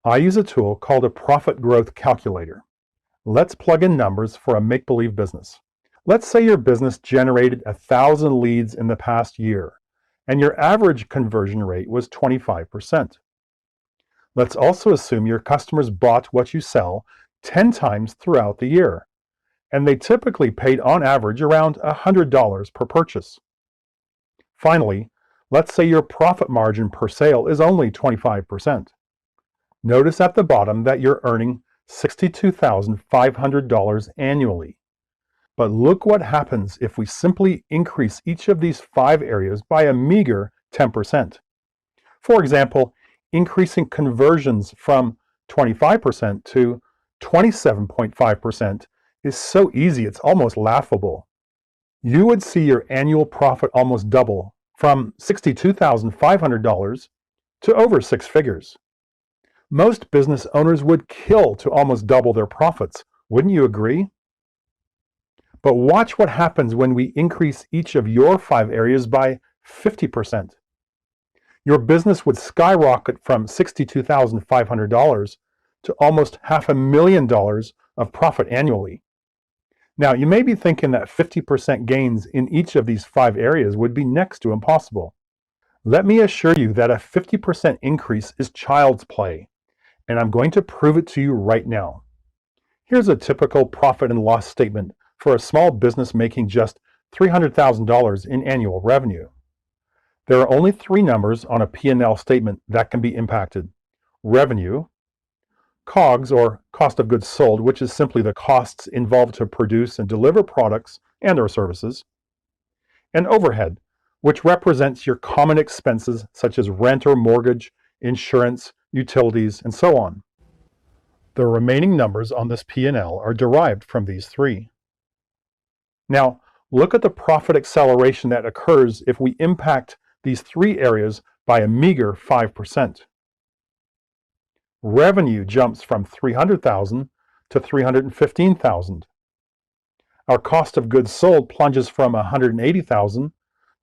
I use a tool called a profit growth calculator. Let's plug in numbers for a make-believe business. Let's say your business generated 1,000 leads in the past year, and your average conversion rate was 25%. Let's also assume your customers bought what you sell 10 times throughout the year, and they typically paid on average around $100 per purchase. Finally, let's say your profit margin per sale is only 25%. Notice at the bottom that you're earning $62,500 annually. But look what happens if we simply increase each of these 5 areas by a meager 10%. For example, increasing conversions from 25% to 27.5% is so easy it's almost laughable. You would see your annual profit almost double from $62,500 to over 6 figures. Most business owners would kill to almost double their profits, wouldn't you agree? But watch what happens when we increase each of your 5 areas by 50%. Your business would skyrocket from $62,500 to almost $500,000 of profit annually. Now, you may be thinking that 50% gains in each of these 5 areas would be next to impossible. Let me assure you that a 50% increase is child's play, and I'm going to prove it to you right now. Here's a typical profit and loss statement for a small business making just $300,000 in annual revenue. There are only 3 numbers on a P&L statement that can be impacted: revenue, COGS, or cost of goods sold, which is simply the costs involved to produce and deliver products and or services, and overhead, which represents your common expenses such as rent or mortgage, insurance, utilities, and so on. The remaining numbers on this P&L are derived from these 3. Now, look at the profit acceleration that occurs if we impact these 3 areas by a meager 5%. Revenue jumps from $300,000 to $315,000. Our cost of goods sold plunges from $180,000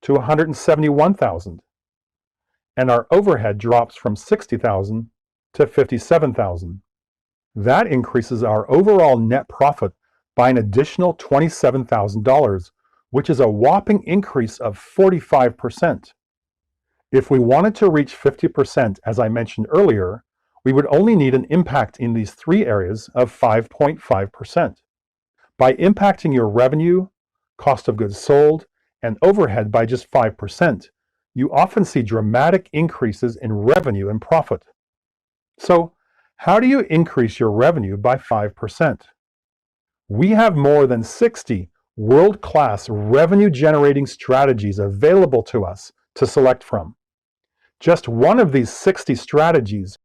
to $171,000. And our overhead drops from $60,000 to $57,000. That increases our overall net profit by an additional $27,000, which is a whopping increase of 45%. If we wanted to reach 50%, as I mentioned earlier, we would only need an impact in these 3 areas of 5.5%. By impacting your revenue, cost of goods sold, and overhead by just 5%, you often see dramatic increases in revenue and profit. So, how do you increase your revenue by 5%? We have more than 60 world-class revenue-generating strategies available to us to select from. Just one of these 60 strategies